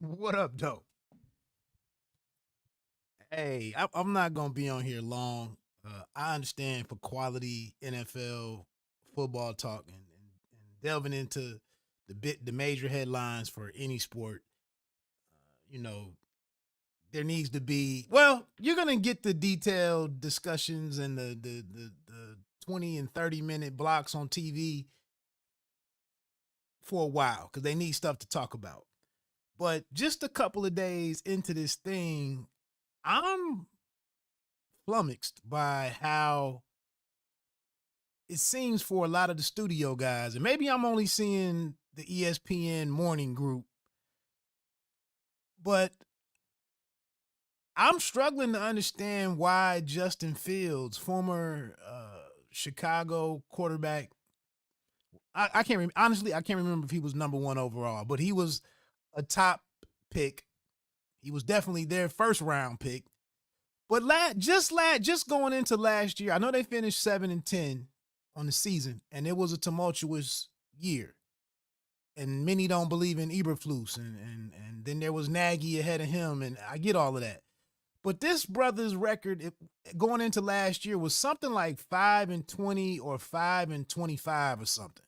What up, though? Hey, I'm not gonna be on here long. I understand for quality NFL football talk and delving into the major headlines for any sport. You know, there needs to be. Well, you're gonna get the detailed discussions and the 20 and 30 minute blocks on TV for a while because they need stuff to talk about. But just a couple of days into this thing, I'm flummoxed by how it seems for a lot of the studio guys, and maybe I'm only seeing the ESPN morning group, but I'm struggling to understand why Justin Fields, former Chicago quarterback, I can't honestly, I can't remember if he was number one overall, but he was a top pick. He was definitely their first round pick. But just going into last year, I know they finished 7-10 on the season, and it was a tumultuous year. And many don't believe in Eberflus, and then there was Nagy ahead of him, and I get all of that. But this brother's record going into last year was something like 5-20 or 5-25 or something.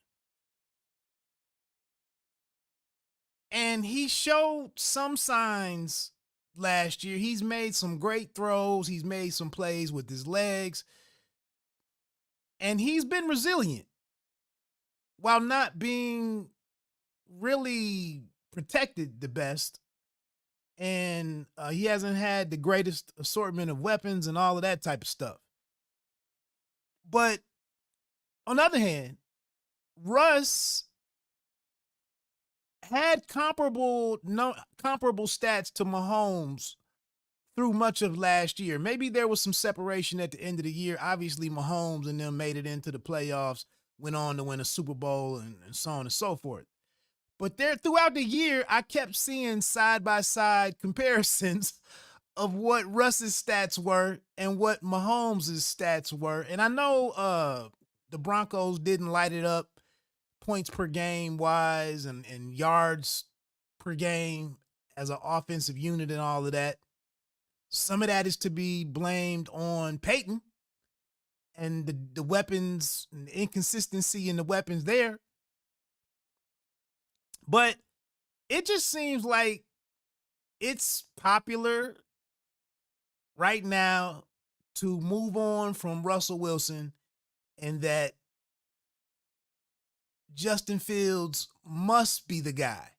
And he showed some signs last year. He's made some great throws. He's made some plays with his legs. And he's been resilient while not being really protected the best. And he hasn't had the greatest assortment of weapons and all of that type of stuff. But on the other hand, Russ had comparable stats to Mahomes through much of last year. Maybe there was some separation at the end of the year. Obviously, Mahomes and them made it into the playoffs, went on to win a Super Bowl, and so on and so forth. But there, throughout the year, I kept seeing side by side comparisons of what Russ's stats were and what Mahomes' stats were. And I know the Broncos didn't light it up points per game wise and yards per game as an offensive unit and all of that. Some of that is to be blamed on Peyton and the weapons and the inconsistency in the weapons there. But it just seems like it's popular right now to move on from Russell Wilson and that Justin Fields must be the guy.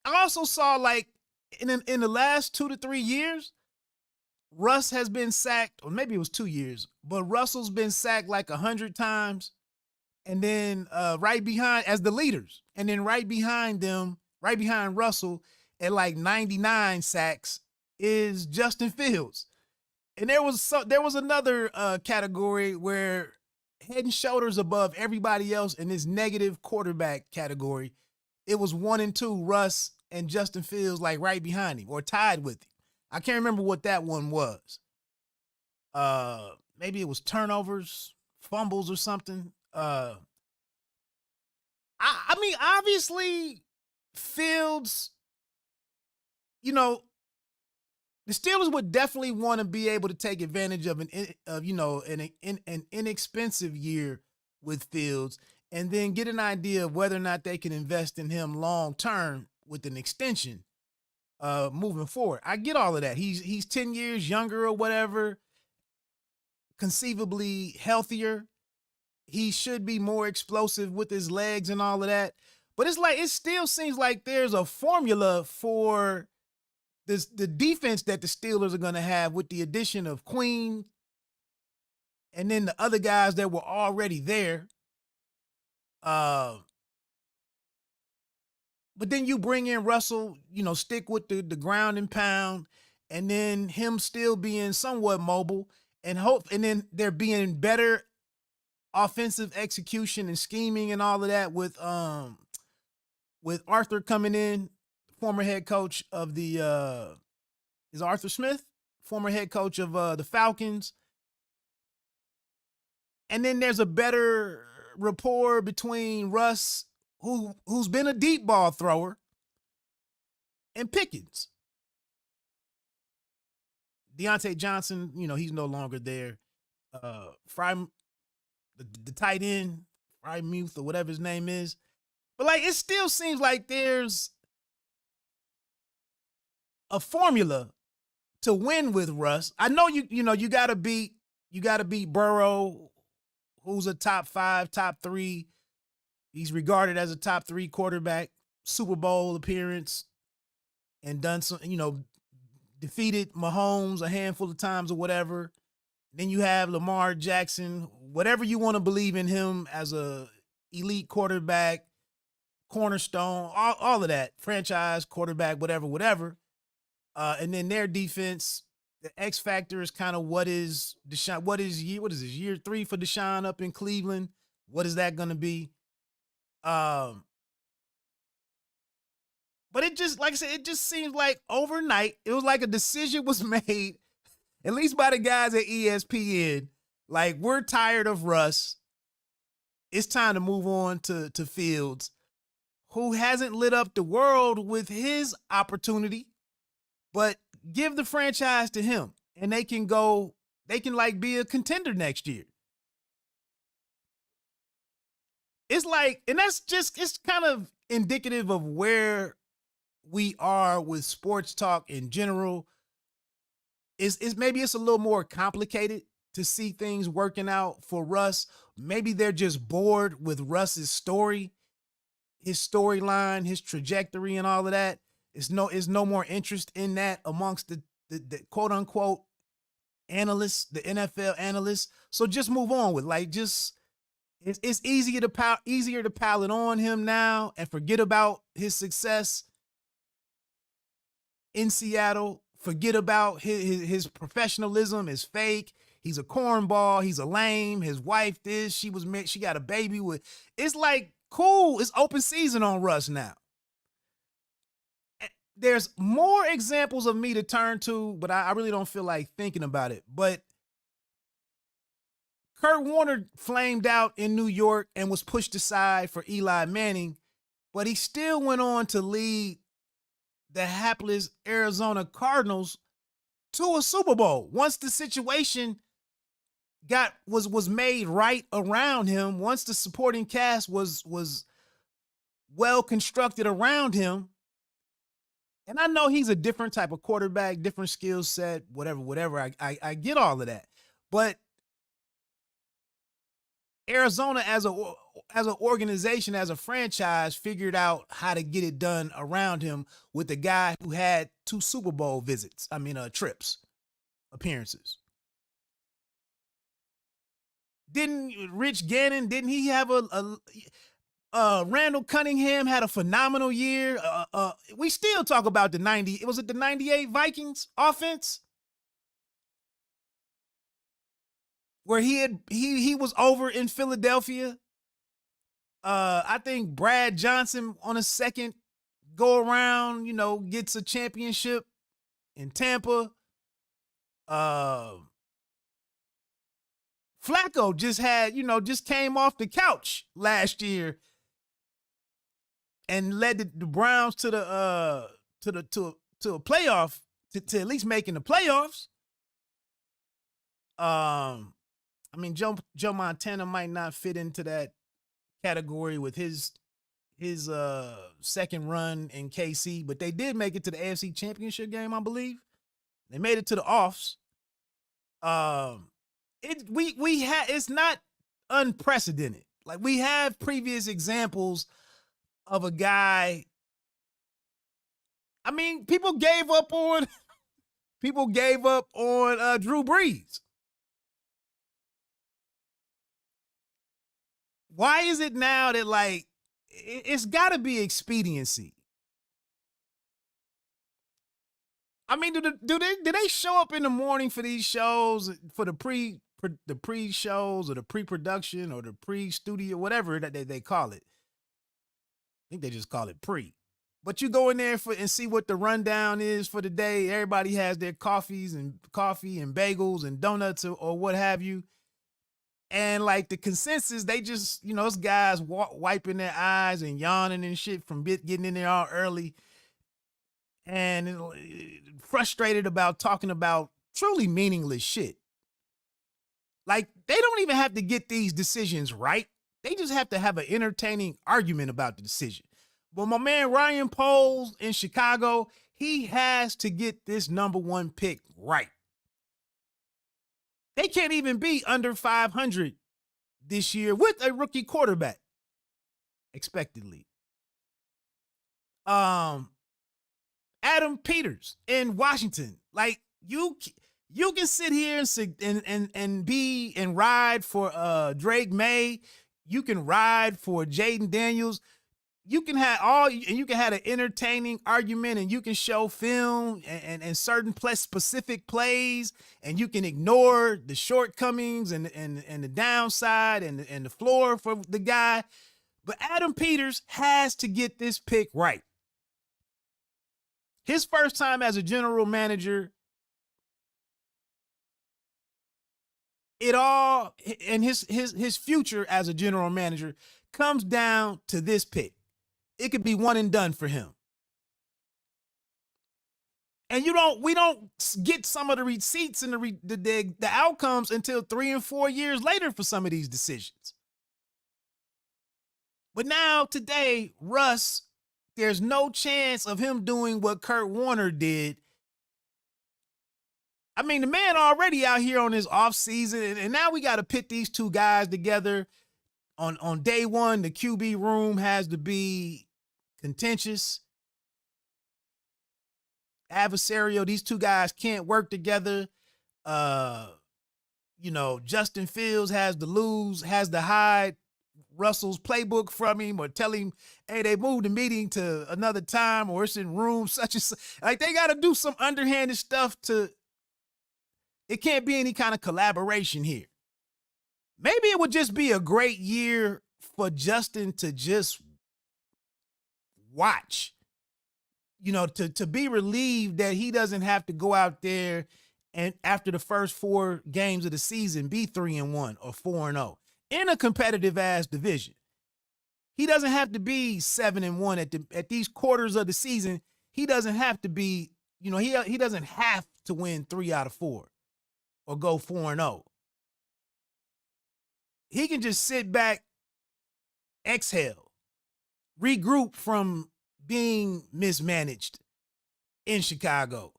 I also saw like in the last 2 to 3 years, Russ has been sacked, or maybe it was 2 years, but Russell's been sacked like 100 times. And then right behind as the leaders, and then right behind them, right behind Russell at like 99 sacks is Justin Fields. And there was another category where head and shoulders above everybody else in this negative quarterback category. It was 1 and 2, Russ and Justin Fields, like right behind him or tied with him. I can't remember what that one was. Maybe it was turnovers, fumbles, or something. I mean, obviously, Fields, you know, the Steelers would definitely want to be able to take advantage of an inexpensive year with Fields, and then get an idea of whether or not they can invest in him long term with an extension moving forward. I get all of that. He's 10 years younger or whatever, conceivably healthier. He should be more explosive with his legs and all of that. But it's like it still seems like there's a formula for the defense that the Steelers are going to have with the addition of Queen and then the other guys that were already there. But then you bring in Russell, stick with the ground and pound, and then him still being somewhat mobile, and then there being better offensive execution and scheming and all of that with Arthur coming in, former head coach of the is Arthur Smith, former head coach of the Falcons. And then there's a better rapport between Russ, who's been a deep ball thrower, and Pickens. Deontay Johnson, he's no longer there. Fry, the tight end, Frymuth or whatever his name is. But like, it still seems like there's a formula to win with Russ. I know you gotta beat Burrow, who's a top 5, top 3. He's regarded as a top 3 quarterback, Super Bowl appearance, and done some, defeated Mahomes a handful of times or whatever. Then you have Lamar Jackson, whatever you want to believe in him as a elite quarterback, cornerstone, all of that, franchise quarterback, whatever. And then their defense, the X factor is kind of what is Deshaun? What is year 3 for Deshaun up in Cleveland? What is that going to be? But it just, like I said, it just seems like overnight, it was like a decision was made, at least by the guys at ESPN. Like, we're tired of Russ. It's time to move on to Fields, who hasn't lit up the world with his opportunity, but give the franchise to him and they can like be a contender next year. It's like, and it's kind of indicative of where we are with sports talk in general. Maybe it's a little more complicated to see things working out for Russ. Maybe they're just bored with Russ's story, his storyline, his trajectory, and all of that. It's no more interest in that amongst the quote unquote analysts, the NFL analysts. So just move on with, like, it's easier to pile it on him now and forget about his success in Seattle. Forget about his professionalism is fake. He's a cornball. He's a lame. His wife she got a baby with. It's like, cool. It's open season on Russ now. There's more examples of me to turn to, but I really don't feel like thinking about it. But Kurt Warner flamed out in New York and was pushed aside for Eli Manning, but he still went on to lead the hapless Arizona Cardinals to a Super Bowl. Once the situation was made right around him, once the supporting cast was well constructed around him. And I know he's a different type of quarterback, different skill set, whatever. I get all of that. But Arizona as an organization, as a franchise, figured out how to get it done around him with a guy who had 2 Super Bowl trips, appearances. Didn't Rich Gannon, didn't he have Randall Cunningham had a phenomenal year. We still talk about the 98 Vikings offense, where he was over in Philadelphia. I think Brad Johnson on a second go around, gets a championship in Tampa. Flacco just came off the couch last year and led the Browns to a playoff, to at least making the playoffs. Joe Montana might not fit into that category with his second run in KC, but they did make it to the AFC Championship game, I believe. They made it to the offs. It's not unprecedented. Like, we have previous examples of a guy. I mean, people gave up on Drew Brees. Why is it now that, like, it's got to be expediency? I mean, do they show up in the morning for these shows, for the pre-shows or the pre-production or the pre-studio, whatever that they call it? I think they just call it pre. But you go in there and see what the rundown is for the day. Everybody has their coffee and bagels and donuts or what have you. And like the consensus, they just, those guys wiping their eyes and yawning and shit from getting in there all early and frustrated about talking about truly meaningless shit. Like, they don't even have to get these decisions right. They just have to have an entertaining argument about the decision. But my man Ryan Poles in Chicago, he has to get this number one pick right. They can't even be under 500 this year with a rookie quarterback, expectedly. Adam Peters in Washington, like you can sit here and ride for Drake May. You can ride for Jaden Daniels. You can have an entertaining argument, and you can show film and certain specific plays, and you can ignore the shortcomings and the downside and the floor for the guy. But Adam Peters has to get this pick right. His first time as a general manager, his future as a general manager comes down to this pick. It could be one and done for him. And we don't get some of the receipts and the outcomes until 3 and 4 years later for some of these decisions. But now today, Russ, there's no chance of him doing what Kurt Warner did. I mean, the man already out here on his off season, and now we got to pit these two guys together. On day one, the QB room has to be contentious, adversarial. These two guys can't work together. Justin Fields has to hide Russell's playbook from him or tell him, hey, they moved the meeting to another time or it's in room such and such. Like, they got to do some underhanded stuff it can't be any kind of collaboration here. Maybe it would just be a great year for Justin to just watch, to be relieved that he doesn't have to go out there and after the first 4 games of the season be 3-1 or 4-0 in a competitive ass division. He doesn't have to be 7-1 at these quarters of the season. He doesn't have to be, he doesn't have to win 3 out of 4 or go 4-0. He can just sit back, exhale, regroup from being mismanaged in Chicago.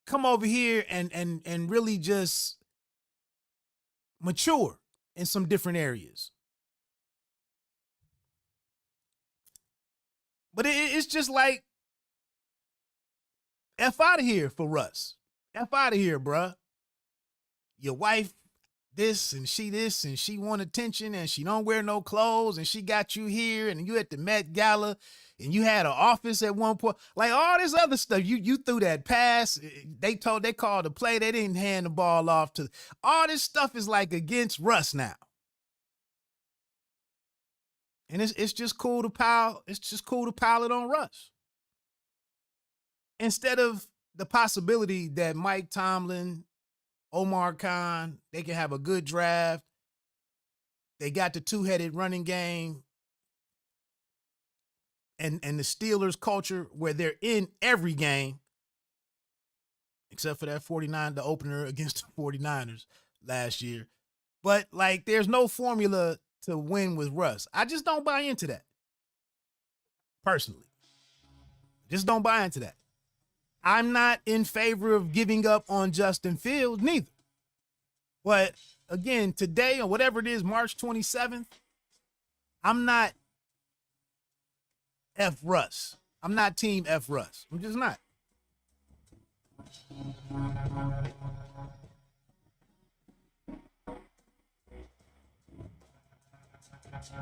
Come over here and really just mature in some different areas. But it's just like, F out of here for Russ. F out of here, bruh. Your wife this and she want attention and she don't wear no clothes and she got you here and you at the Met Gala and you had an office at one point. Like, all this other stuff, you threw that pass. They called the play. They didn't hand the ball off to. All this stuff is like against Russ now. And it's just cool to pile. It's just cool to pile it on Russ. Instead of the possibility that Mike Tomlin, Omar Khan, they can have a good draft. They got the two-headed running game. And the Steelers culture where they're in every game, except for that the opener against the 49ers last year. But, like, there's no formula to win with Russ. I just don't buy into that. Personally. Just don't buy into that. I'm not in favor of giving up on Justin Fields, neither. But, again, today or whatever it is, March 27th, I'm not F Russ. I'm not team F Russ. I'm just not.